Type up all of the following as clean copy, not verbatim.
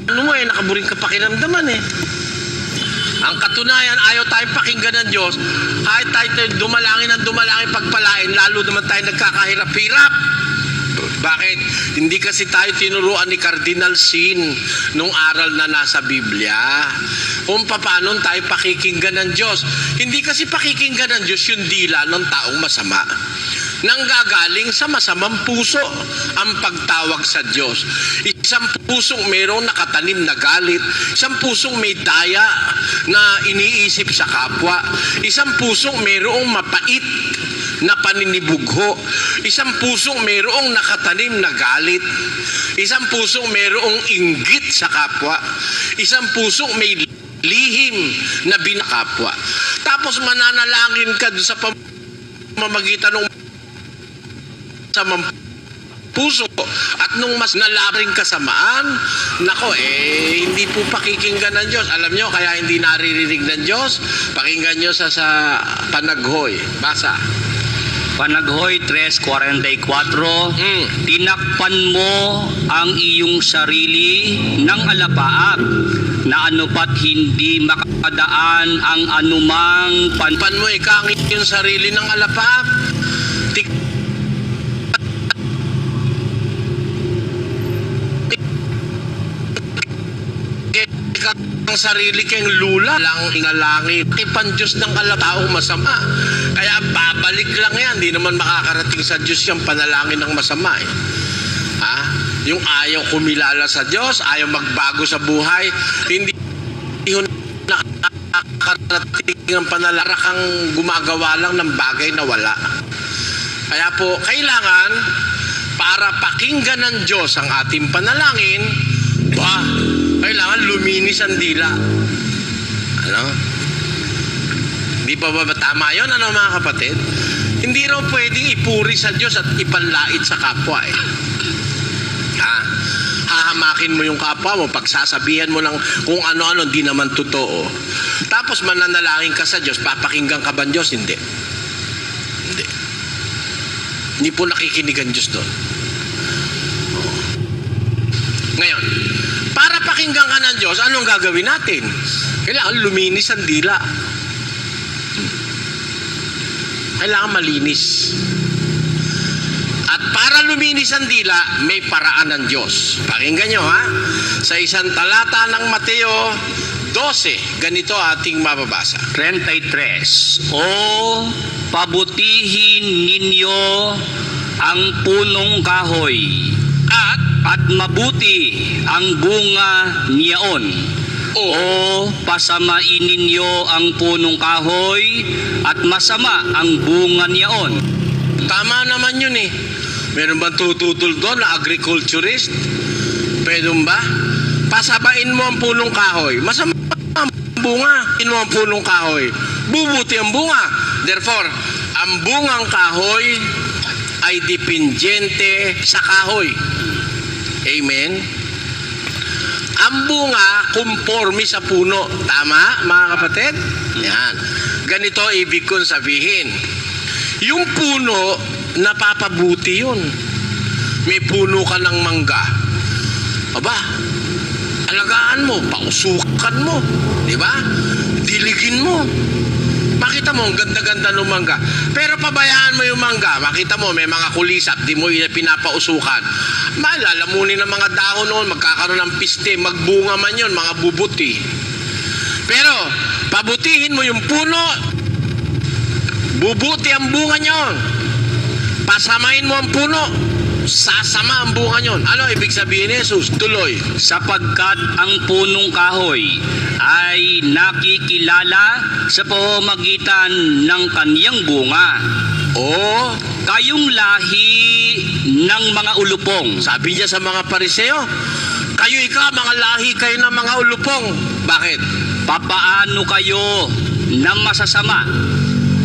ano mo nakaburing ka pakiramdaman Ang katunayan, ayaw tayong pakinggan ng Diyos. Kahit tayo dumalangin ng dumalangin pagpalain, lalo naman tayo nagkakahirap-hirap. Bakit? Hindi kasi tayo tinuruan ni Cardinal Sin nung aral na nasa Biblia kung paano tayo pakikinggan ng Diyos. Hindi kasi pakikinggan ng Diyos yung dila ng taong masama. Nanggagaling sa masamang puso ang pagtawag sa Diyos. Isang pusong mayroong nakatanim na galit, isang pusong may daya na iniisip sa kapwa, isang pusong mayroong mapait na paninibugho, isang pusong mayroong nakatanim na galit, isang pusong mayroong inggit sa kapwa, isang pusong may lihim na binakapwa. Tapos mananalangin ka sa pamamagitan ng sa puso at nung mas nalaring kasamaan, nako hindi po pakikinggan ng Diyos. Alam nyo, kaya hindi naririnig ng Diyos. Pakinggan nyo sa Panaghoy. Basa. Panaghoy 3:44, Tinakpan mo ang iyong sarili ng alapaap na anupat hindi makadaan ang anumang Pan mo ikang yung sarili ng alapaap. Ang sarili kang lula lang ingalangin. Ipan Diyos ng kalataong masama. Kaya babalik lang yan. Hindi naman makakarating sa Diyos yung panalangin ng masama Yung ayaw kumilala sa Diyos, ayaw magbago sa buhay, hindi nakakarating ang panalangin kang gumagawa lang ng bagay na wala. Kaya po, kailangan para pakinggan ng Diyos ang ating panalangin, kailangan luminis ang dila. Di ba tama yun, mga kapatid? Hindi raw pwedeng ipuri sa Diyos at ipanlait sa kapwa Hahamakin mo yung kapwa mo, pagsasabihan mo ng kung ano-ano, di naman totoo. Tapos mananalangin ka sa Diyos, papakinggan ka ba ng Diyos? Hindi. Hindi po nakikinig ang Diyos doon. Ngayon, para pakinggan ka ng Diyos, anong gagawin natin? Kailangan luminis ang dila. Kailangan malinis. At para luminis ang dila, may paraan ng Diyos. Pakinggan nyo Sa isang talata ng Mateo 12, ganito ating mababasa. 33, O pabutihin ninyo ang punong kahoy at mabuti ang bunga niyaon. O pasamain ninyo ang punong kahoy at masama ang bunga niyaon. Tama naman yun Meron bang tututol doon na agriculturist? Pwede ba? Pasabain mo ang punong kahoy. Masama ang bunga. Ino ang punong kahoy. Bubuti ang bunga. Therefore, ang bungang kahoy ay dependente sa kahoy. Amen? Ang bunga, conforme sa puno. Tama, mga kapatid? Yan. Ganito ibig kong sabihin. Yung puno, napapabuti yun. May puno ka ng mangga. Alagaan mo, pausukan mo. Diba? Diligin mo. Makita mo, ang ganda-ganda ng mangga. Pero pabayaan mo yung mangga. Makita mo, may mga kulisap, di mo pinapausukan. Malalamunin ng mga dahon noon, magkakaroon ng piste, magbunga man yun, mga bubuti. Pero, pabutihin mo yung puno, bubuti ang bunga nyon. Pasamain mo ang puno, sasama ang bunga nyon. Ano ibig sabihin ni Jesus? Tuloy. Sapagkat ang punong kahoy ay nakikilala sa pamamagitan ng kaniyang bunga. Kayong lahi ng mga ulupong. Sabi niya sa mga Pariseo, kayo mga lahi kayo ng mga ulupong. Bakit? Papaano kayo na masasama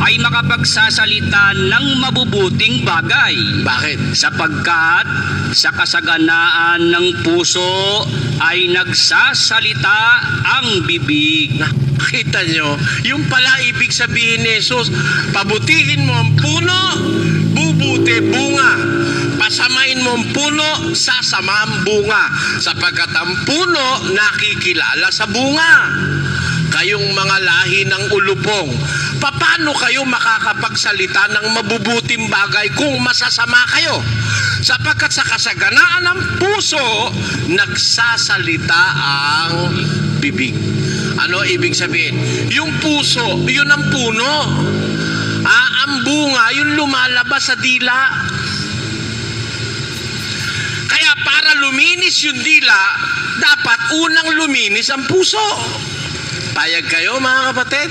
ay makapagsasalita ng mabubuting bagay. Bakit? Sapagkat sa kasaganaan ng puso ay nagsasalita ang bibig. Nakita nyo, yung pala ibig sabihin ni Jesus, pabutihin mo ang puno, mabubuti bunga. Pasamain mo ang puno, sasama ang bunga. Sapagkat ang puno nakikilala sa bunga. Kayong mga lahi ng ulupong, paano kayo makakapagsalita ng mabubuting bagay kung masasama kayo? Sapagkat sa kasaganaan ng puso, nagsasalita ang bibig. Ano ibig sabihin? Yung puso, yun ang puno. Ang bunga, yung lumalabas sa dila. Kaya para luminis yung dila, dapat unang luminis ang puso. Payag kayo mga kapatid?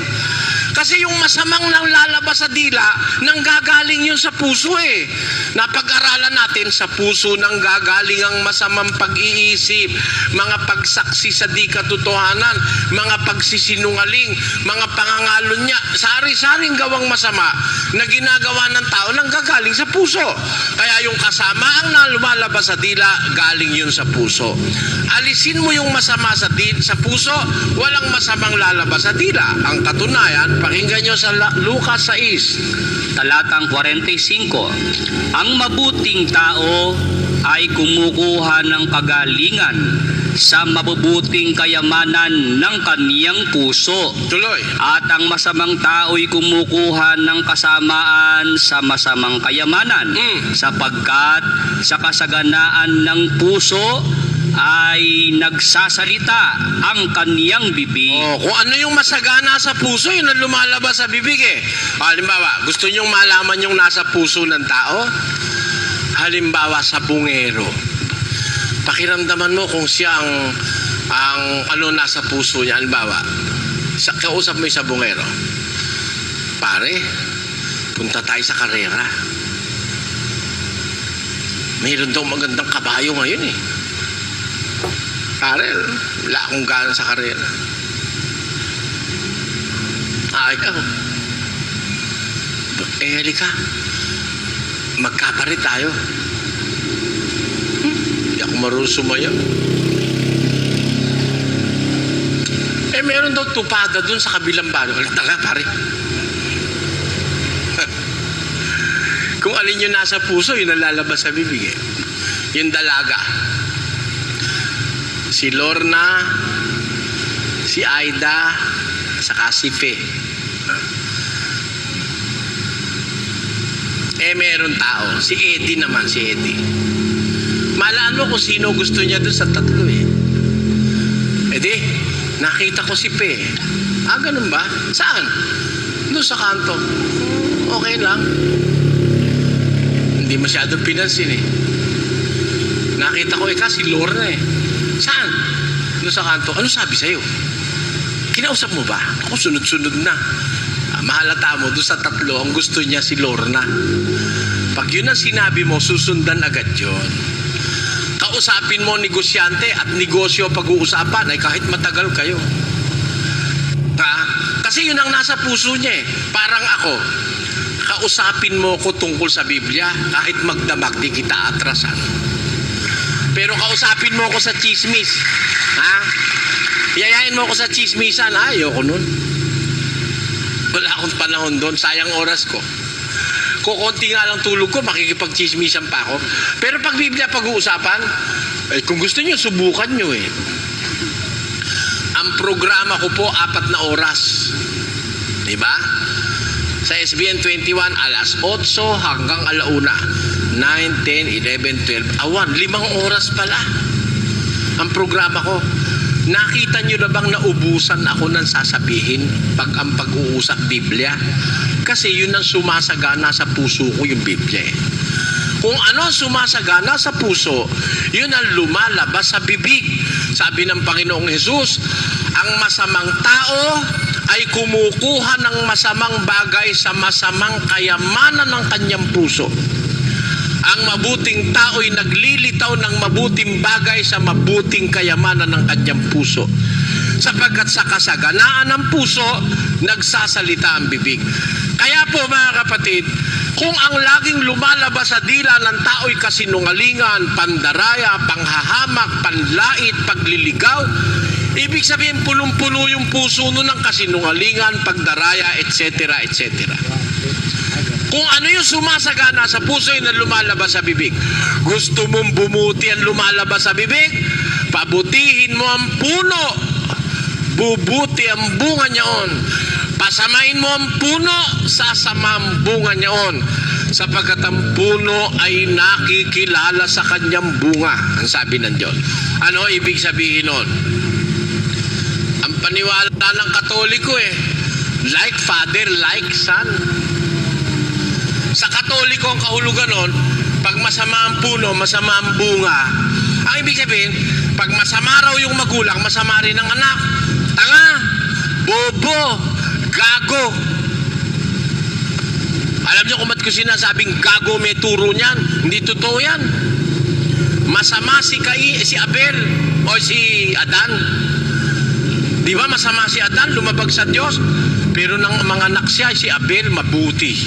Kasi yung masamang nang lalabas sa dila, nanggagaling yun sa puso eh. Napag-aralan natin, sa puso nanggagaling ang masamang pag-iisip, mga pagsaksi sa di katotohanan, mga pagsisinungaling, mga pangangalon niya, sari-saring gawang masama na ginagawa ng tao nanggagaling sa puso. Kaya yung kasamaang na lumalabas sa dila, galing yun sa puso. Alisin mo yung masama sa puso, walang masamang lalabas sa dila. Ang katunayan, pakinggan nyo sa Lucas 6. Talatang 45. Ang mabuting tao ay kumukuha ng kagalingan sa mabubuting kayamanan ng kaniyang puso. Tuloy. At ang masamang tao'y kumukuha ng kasamaan sa masamang kayamanan, sapagkat sa kasaganaan ng puso ay nagsasalita ang kaniyang bibig. Kung ano yung masagana sa puso, yun ang lumalabas sa bibig eh. Halimbawa, gusto nyong malaman yung nasa puso ng tao? Halimbawa, sa bungero. Pakiramdaman mo kung siya ang ano nasa puso niya. Halimbawa, kausap mo yung sa bungero. Pare, punta tayo sa karera. Mayroon daw magandang kabayo ngayon eh. Pare, wala akong gana sa karera. Ikaw. Halika. Magkaparit tayo. Hindi ako marunong sumayaw. Meron daw tupada dun sa kabilang baro. Tara, pare. Kung alin yung nasa puso, yun ang lalabas sa bibig eh. Yung dalaga. Si Lorna, si Aida, saka si Fe. Meron tao. Si Eddie naman, si Eddie. Malaan mo kung sino gusto niya doon sa tatlo eh. Nakita ko si Fe. Ganun ba? Saan? Doon sa kanto. Okay lang. Hindi masyadong pinansin eh. Nakita ko si Lorna eh. Saan? Doon sa kanto. Ano sabi sa'yo? Kinausap mo ba? Ako sunod-sunod na. Mahalata mo, doon sa tatlo, ang gusto niya si Lorna. Pag yun ang sinabi mo, susundan agad yun. Kausapin mo negosyante at negosyo pag-uusapan ay kahit matagal kayo. Kasi yun ang nasa puso niya eh. Parang ako, kausapin mo ko tungkol sa Biblia, kahit magdamag di kita atrasan. Pero kausapin mo ko sa chismis. Yayain mo ko sa chismisan. Ayoko nun. Wala akong panahon doon. Sayang oras ko. Kukunti nga lang tulog ko, makikipag-chismisan pa ako. Pero pag Biblia pag-uusapan, kung gusto nyo, subukan nyo eh. Ang programa ko po, 4 na oras. Diba? Sa SBN 21, alas 8 hanggang alauna. 9, 10, 11, 12, 5 oras pala ang programa ko. Nakita nyo na bang naubusan ako ng sasabihin pag ang pag-uusap Biblia? Kasi yun ang sumasagana sa puso ko, yung Biblia eh. Kung ano ang sumasagana sa puso, yun ang lumalabas sa bibig. Sabi ng Panginoong Hesus, ang masamang tao ay kumukuha ng masamang bagay sa masamang kayamanan ng kanyang puso. Ang mabuting tao ay naglilitaw ng mabuting bagay sa mabuting kayamanan ng kanyang puso. Sapagkat sa kasaganaan ng puso, nagsasalita ang bibig. Kaya po mga kapatid, kung ang laging lumalabas sa dila ng tao'y kasinungalingan, pandaraya, panghahamak, panlait, pagliligaw, ibig sabihin punong-puno yung puso nun ng kasinungalingan, pagdaraya, etc., etc. Kung ano yung sumasagana sa puso yun ang lumalabas sa bibig. Gusto mong bumuti ang lumalabas sa bibig? Pabutihin mo ang puno. Bubuti ang bunga niyaon. Pasamain mo ang puno, sasama ang bunga niyaon. Sapagkat ang puno ay nakikilala sa kanyang bunga. Ang sabi ng Diyos. Ano ibig sabihin nun? Ang paniwala ng Katoliko like father, like son. Sa Katoliko ang kahulugan nun, pag masama ang puno, masama ang bunga. Ang ibig sabihin, pag masama raw yung magulang, masama rin ang anak. Tanga, bobo, gago. Alam niyo kung ba't ko sinasabing gago may turo niyan? Hindi totoo yan. Masama si Abel o si Adan. Di ba masama si Adan, lumabag sa Diyos? Pero nang mga anak siya, si Abel mabuti.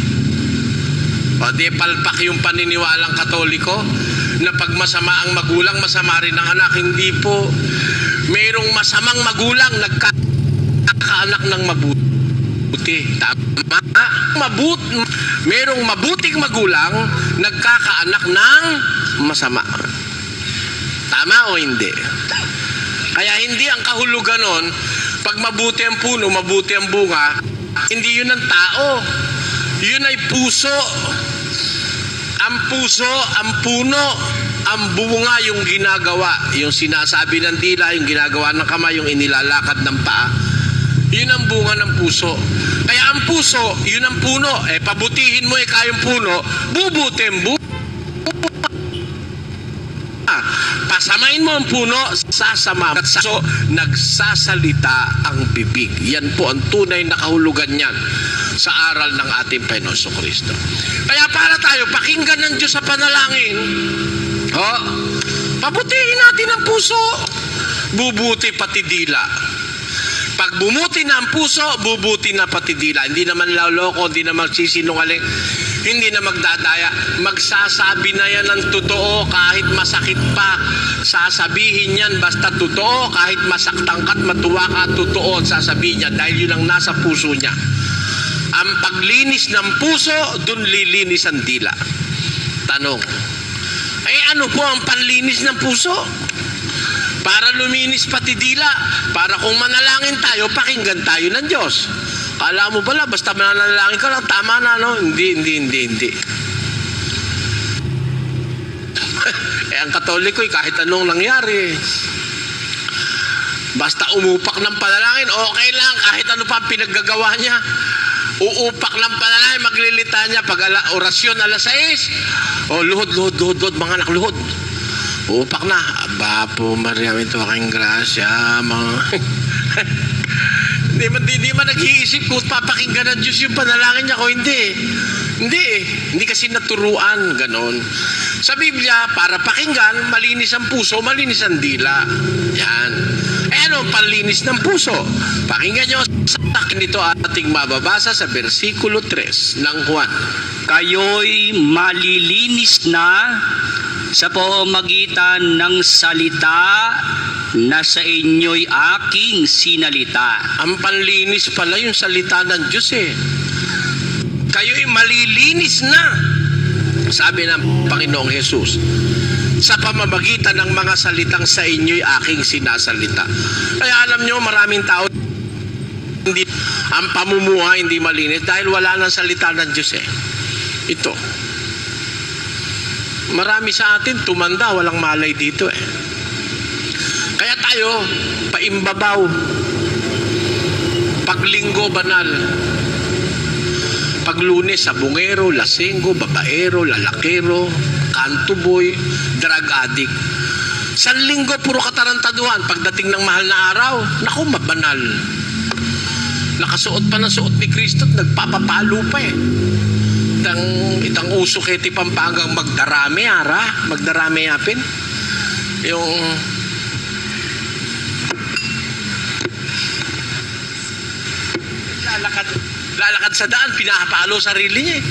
O di palpak yung paniniwalang Katoliko na pag masama ang magulang, masama rin ang anak. Hindi po. Mayroong masamang magulang nagkakaanak ng mabuti. Tama? Mayroong mabuting magulang nagkakaanak ng masama. Tama o hindi? Kaya hindi ang kahulugan nun, pag mabuti ang puno, mabuti ang bunga, hindi yun ang tao. Yun ay puso. Ang puso, ang puno, ang bunga yung ginagawa. Yung sinasabi ng dila, yung ginagawa ng kamay, yung inilalakad ng paa. Yun ang bunga ng puso. Kaya ang puso, yun ang puno. Pabutihin mo kayong puno, bubuti ang bunga. Pasamain mo ang puno, sasama. So, nagsasalita ang bibig. Yan po ang tunay na kahulugan niyan sa aral ng ating Panginoon Kristo. Kaya para tayo, pakinggan ng Diyos sa panalangin. Pabutihin natin ang puso. Bubuti pati dila. Pag bumuti na ang puso, bubuti na pati dila. Hindi naman loloko, hindi naman sisinungaling, hindi na magdadaya. Magsasabi na yan ng totoo kahit masakit pa. Sasabihin yan basta totoo kahit masaktan ka at matuwa ka, totoo at sasabihin niya dahil yun ang nasa puso niya. Ang paglinis ng puso, dun lilinis ang dila. Tanong, ano po ang panlinis ng puso? Para luminis pati dila. Para kung manalangin tayo, pakinggan tayo ng Diyos. Kala mo pala, basta manalangin ka lang, tama na, no? Hindi. Ang Katoliko, kahit anong nangyari, basta umupak ng panalangin, okay lang, kahit ano pa pinaggagawa niya. Uupak ng panalangin, maglilita niya pag orasyon alas 6. Luhod, mga anak, luhod. Uupak na. Aba po, Maria, ito aking grasya, mga... Hindi man nag-iisip kung papakinggan ng Diyos yung panalangin niya ko, hindi. Hindi kasi naturuan, ganon. Sa Biblia, para pakinggan, malinis ang puso, malinis ang dila. Yan. Ano ang panlinis ng puso? Pakinggan nyo sa akin dito ating mababasa sa versikulo 3 ng Juan. Kayo'y malilinis na sa pamamagitan ng salita na sa inyo'y aking sinalita. Ang panlinis pala yung salita ng Diyos Kayo'y malilinis na, sabi ng Panginoong Jesus, sa pamamagitan ng mga salitang sa inyo'y aking sinasalita. Kaya alam nyo, maraming tao hindi, ang pamumuhay hindi malinis dahil wala nang salita ng Diyos Ito. Marami sa atin tumanda, walang malay dito Kaya tayo, paimbabaw. Paglinggo, banal. Paglunes, sabungero, lasenggo, babaero, lalakero, kantuboy, drug addict. San linggo, puro katarantaduhan. Pagdating ng mahal na araw, naku, mabanal. Nakasuot pa ng suot ni Kristo at nagpapapalo pa Itang uso keti Pampangang magdarami, magdarami yapin. Yung lalakad sa daan, pinapalo sarili niya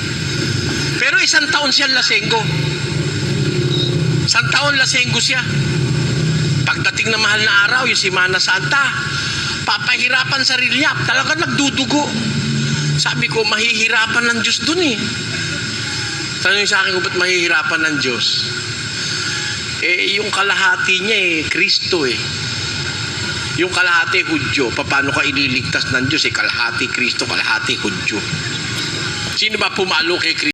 Pero isang taon siya lasenggo. Isang taon lasenggo siya. Pagdating na mahal na araw, yung Semana Santa, papahirapan sarili niya. Talaga nagdudugo. Sabi ko, mahihirapan ng Diyos dun Tanong sa akin kung ba't mahihirapan ng Diyos? Yung kalahati niya Kristo Yung kalahati Hudyo, paano ka ililigtas ng Diyos? Kalahati Kristo, kalahati Hudyo. Sino ba pumalo kay Kristo?